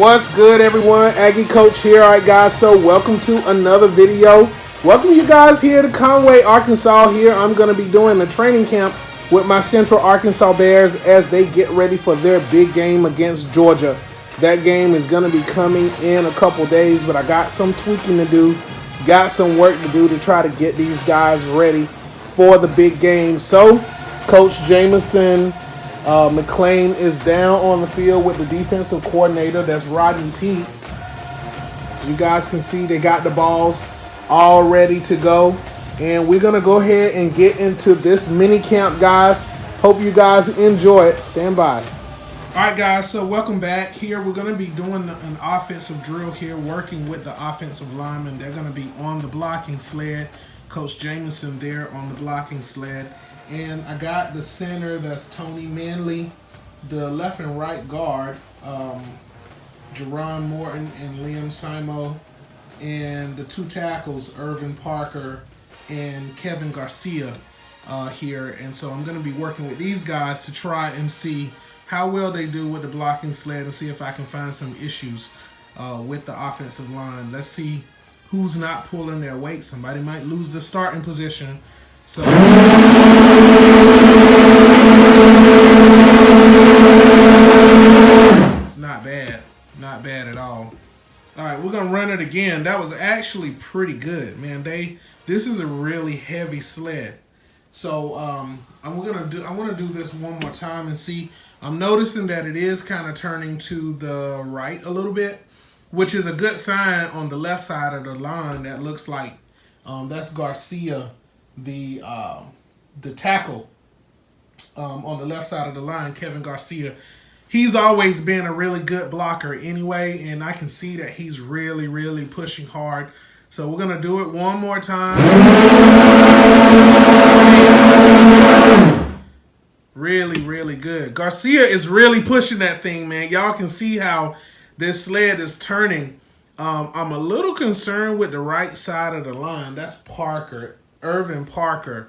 What's good, everyone? Aggie Coach here. All right, guys, so welcome to another video. Welcome you guys here to Conway, Arkansas. Here I'm going to be doing a training camp with my Central Arkansas Bears as they get ready for their big game against Georgia. That game is going to be coming in a couple days, but I got some tweaking to do, got some work to do to try to get these guys ready for the big game. So, Coach Jamison McClain is down on the field with the defensive coordinator. That's Rodney Pete. You guys can see they got the balls all ready to go. And we're going to go ahead and get into this mini camp, guys. Hope you guys enjoy it. Stand by. All right, guys, so welcome back. Here we're going to be doing an offensive drill here, working with the offensive linemen. They're going to be on the blocking sled. Coach Jamison there on the blocking sled. And I got the center, that's Tony Manley, the left and right guard, Jerron Morton and Liam Simo, and the two tackles, Irvin Parker and Kevin Garcia here. And so I'm going to be working with these guys to try and see how well they do with the blocking sled and see if I can find some issues with the offensive line. Let's see who's not pulling their weight. Somebody might lose the starting position. So it's not bad at all. All right, we're gonna run it again. That was actually pretty good, man. This is a really heavy sled. So I want to do this one more time and see. I'm noticing that it is kind of turning to the right a little bit, which is a good sign on the left side of the line. That looks like that's Garcia, the tackle on the left side of the line, Kevin Garcia. He's always been a really good blocker anyway, and I can see that he's really, really pushing hard. So we're going to do it one more time. Really, really good. Garcia is really pushing that thing, man. Y'all can see how this sled is turning. I'm a little concerned with the right side of the line. That's Parker, Irvin Parker.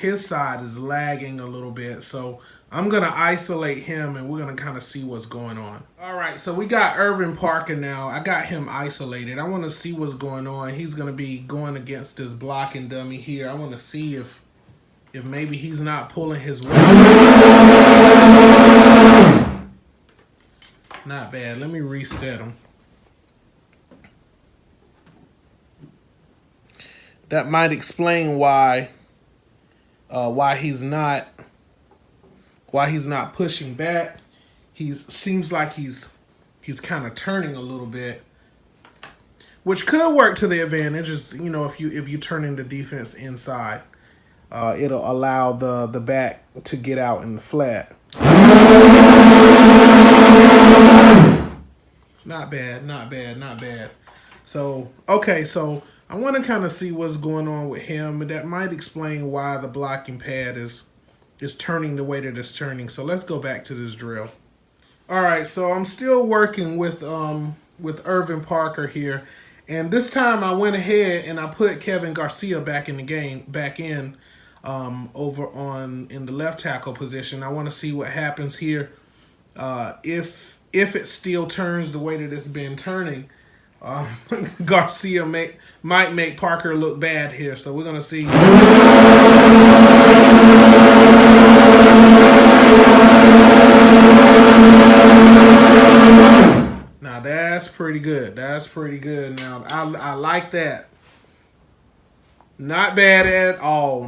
His side is lagging a little bit, so I'm going to isolate him and we're going to kind of see what's going on. All right, so we got Irvin Parker now. I got him isolated. I want to see what's going on. He's going to be going against this blocking dummy here. I want to see if maybe he's not pulling his weight. Not bad. Let me reset him. That might explain why he's not pushing back. Seems like he's kind of turning a little bit, which could work to the advantage. Is, you know, if you turning the defense inside, it'll allow the back to get out in the flat. It's not bad. So okay, so I want to kind of see what's going on with him, and that might explain why the blocking pad is turning the way that it's turning. So let's go back to this drill. All right, so I'm still working with Irvin Parker here, and this time I went ahead and I put Kevin Garcia back in the game, over in the left tackle position. I want to see what happens here. If it still turns the way that it's been turning, Garcia might make Parker look bad here. So we're gonna see. Now that's pretty good. Now I like that. Not bad at all.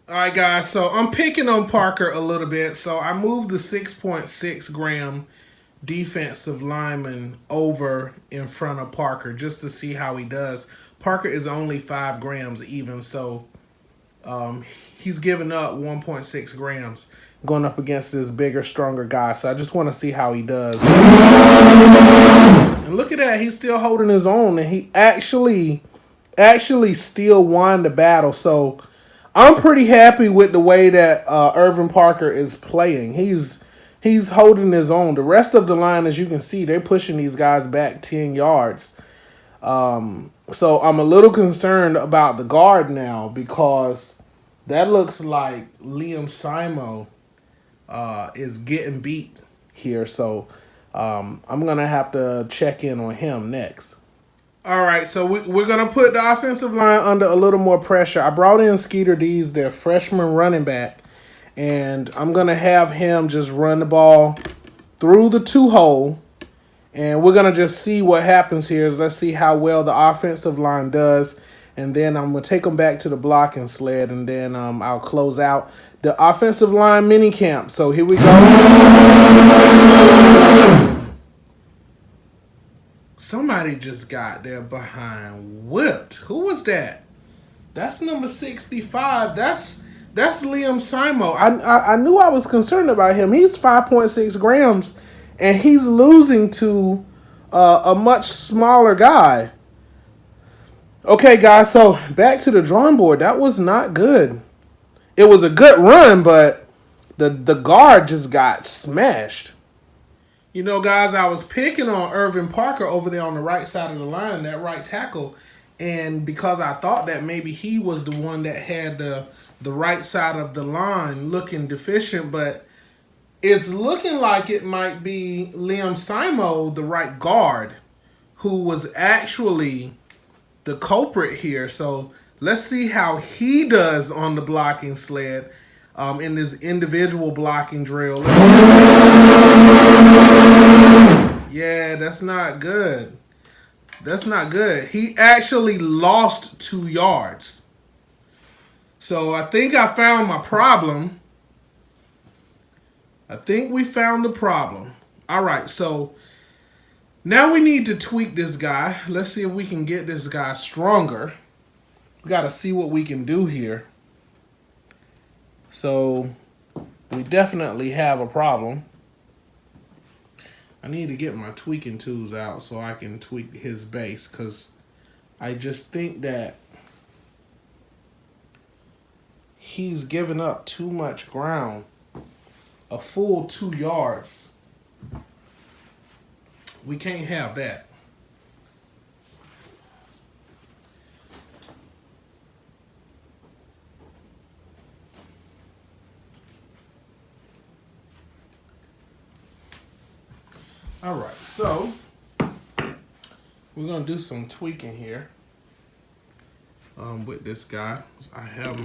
All right, guys, so I'm picking on Parker a little bit. So I moved the 6.6 gram defensive lineman over in front of Parker just to see how he does. Parker is only 5 grams even, so he's giving up 1.6 grams going up against this bigger, stronger guy. So I just want to see how he does. And look at that, he's still holding his own, and he actually still won the battle. So I'm pretty happy with the way that Irvin Parker is playing. He's holding his own. The rest of the line, as you can see, they're pushing these guys back 10 yards. So I'm a little concerned about the guard now because That looks like Liam Simo is getting beat here. So I'm going to have to check in on him next. All right, so we're going to put the offensive line under a little more pressure. I brought in Skeeter Dees, their freshman running back, and I'm going to have him just run the ball through the 2-hole, and we're going to just see what happens here. Let's see how well the offensive line does, and then I'm going to take them back to the blocking sled, and then I'll close out the offensive line mini camp. So here we go. Somebody just got their behind whipped. Who was that? That's number 65. That's Liam Simo. I knew I was concerned about him. He's 5.6 grams, and he's losing to a much smaller guy. Okay, guys, so back to the drawing board. That was not good. It was a good run, but the guard just got smashed. You know, guys, I was picking on Irvin Parker over there on the right side of the line, that right tackle, and because I thought that maybe he was the one that had the right side of the line looking deficient, but it's looking like it might be Liam Simo, the right guard, who was actually the culprit here. So let's see how he does on the blocking sled in this individual blocking drill. Yeah, that's not good. That's not good. He actually lost 2 yards. So I think I found my problem. I think we found the problem. All right, so now we need to tweak this guy. Let's see if we can get this guy stronger. We got to see what we can do here. So we definitely have a problem. I need to get my tweaking tools out so I can tweak his base, because I just think that he's giving up too much ground. A full 2 yards. We can't have that. All right, so we're going to do some tweaking here with this guy. So I have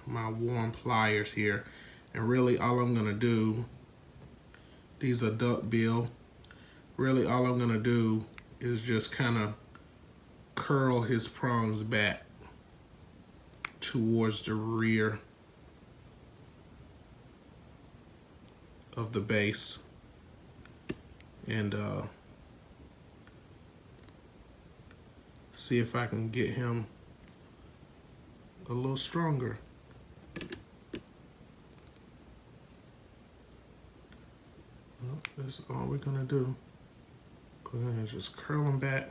my warm pliers here, and really all I'm going to do, these are duck bill. Really all I'm going to do is just kind of curl his prongs back towards the rear of the base. And see if I can get him a little stronger. Well, that's all we're gonna do. We're gonna just curl him back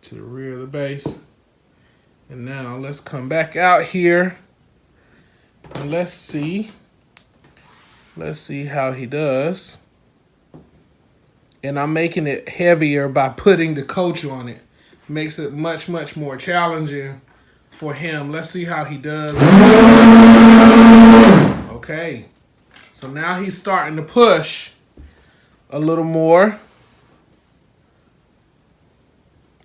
to the rear of the base. And now let's come back out here and let's see how he does. And I'm making it heavier by putting the coach on it. Makes it much, much more challenging for him. Let's see how he does. Okay. So now he's starting to push a little more.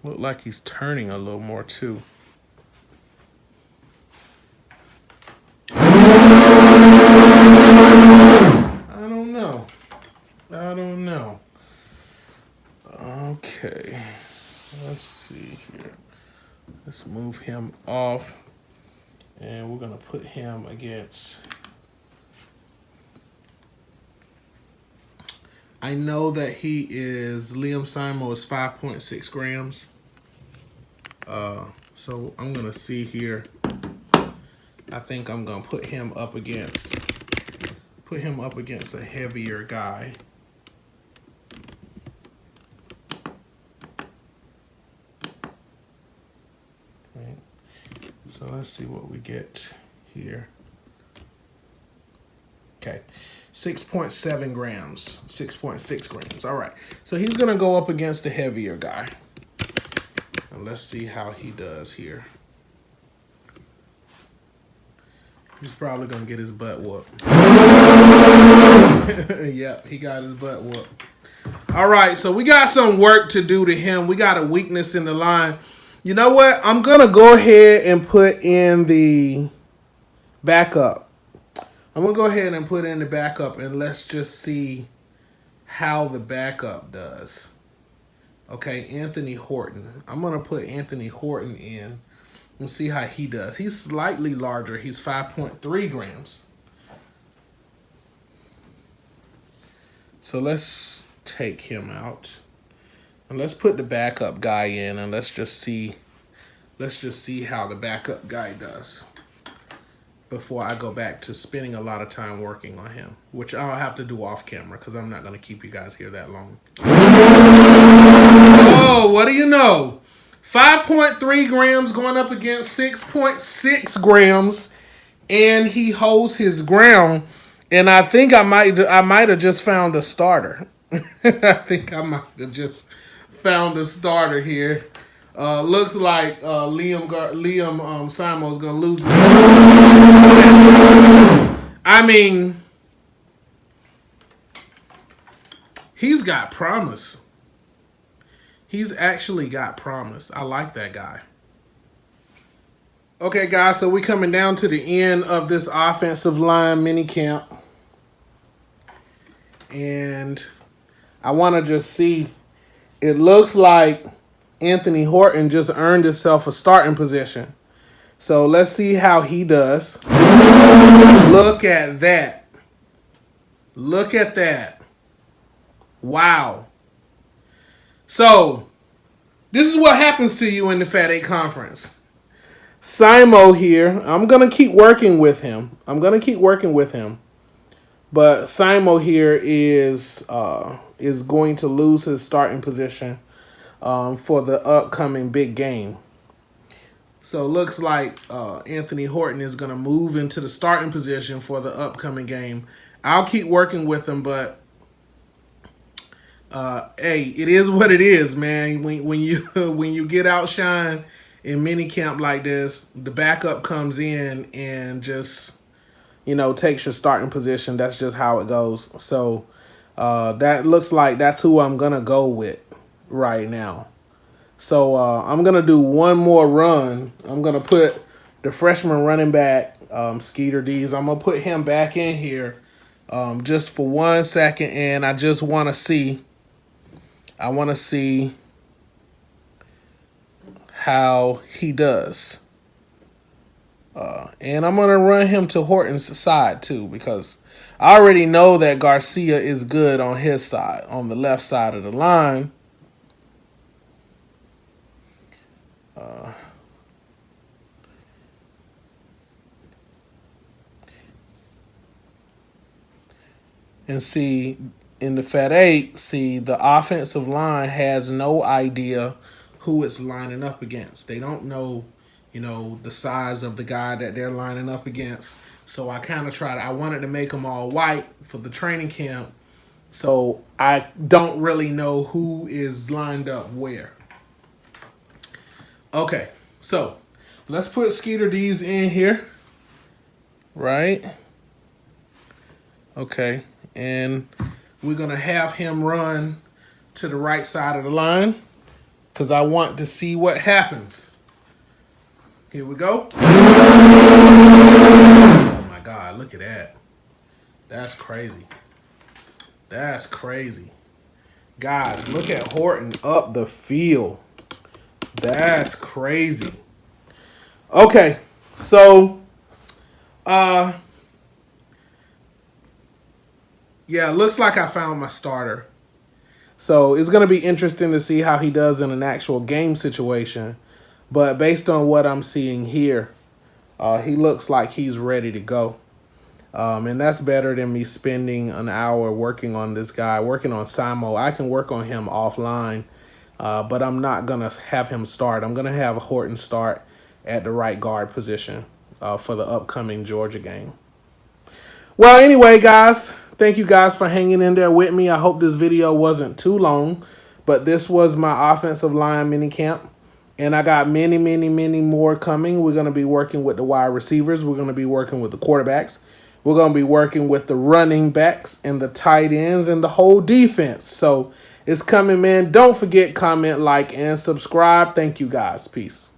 Look like he's turning a little more too. I don't know. Okay, let's see here. Let's move him off, and we're gonna put him against. I know that Liam Simo is 5.6 grams. So I'm gonna see here. I think I'm gonna put him up against a heavier guy. So let's see what we get here. Okay, 6.7 grams, 6.6 grams. All right, so he's gonna go up against a heavier guy. And let's see how he does here. He's probably going to get his butt whooped. Yep, he got his butt whooped. All right, so we got some work to do to him. We got a weakness in the line. You know what? I'm going to go ahead and put in the backup. I'm going to go ahead and put in the backup, and let's just see how the backup does. Okay, Anthony Horton. I'm going to put Anthony Horton in and see how he does. He's slightly larger. He's 5.3 grams. So let's take him out. And let's put the backup guy in, and let's just see how the backup guy does before I go back to spending a lot of time working on him, which I'll have to do off camera because I'm not going to keep you guys here that long. Oh, what do you know? 5.3 grams going up against 6.6 grams, and he holds his ground. And I think I might have just found a starter. I think I might have just found a starter here. Looks like Liam Simo's gonna lose his. I mean, he's got promise. He's actually got promise. I like that guy. Okay, guys, so we're coming down to the end of this offensive line mini camp. And I want to just see, it looks like Anthony Horton just earned himself a starting position. So let's see how he does. Look at that. Look at that. Wow. So this is what happens to you in the FAT8 conference. Simo here, I'm going to keep working with him. But Simo here is going to lose his starting position for the upcoming big game. So it looks like Anthony Horton is going to move into the starting position for the upcoming game. I'll keep working with him, but hey, it is what it is, man. When you get outshined in minicamp like this, the backup comes in and just, takes your starting position. That's just how it goes. So that looks like that's who I'm going to go with right now. So I'm going to do one more run. I'm going to put the freshman running back, Skeeter Dees. I'm going to put him back in here just for 1 second. And I just want to see. I want to see how he does. And I'm going to run him to Horton's side too, because I already know that Garcia is good on his side, on the left side of the line. And see, in the FAT8, see, the offensive line has no idea who it's lining up against. They don't know, the size of the guy that they're lining up against. So I kind of I wanted to make them all white for the training camp. So I don't really know who is lined up where. Okay, so let's put Skeeter D's in here. Right? Okay, and we're going to have him run to the right side of the line because I want to see what happens. Here we go. Oh, my God. Look at that. That's crazy. That's crazy. Guys, look at Horton up the field. That's crazy. Okay, so, yeah, looks like I found my starter. So it's going to be interesting to see how he does in an actual game situation. But based on what I'm seeing here, he looks like he's ready to go. And that's better than me spending an hour working on this guy, working on Simo. I can work on him offline, but I'm not going to have him start. I'm going to have Horton start at the right guard position for the upcoming Georgia game. Well, anyway, guys, thank you guys for hanging in there with me. I hope this video wasn't too long, but this was my offensive line minicamp. And I got many, many, many more coming. We're going to be working with the wide receivers. We're going to be working with the quarterbacks. We're going to be working with the running backs and the tight ends and the whole defense. So it's coming, man. Don't forget, comment, like, and subscribe. Thank you, guys. Peace.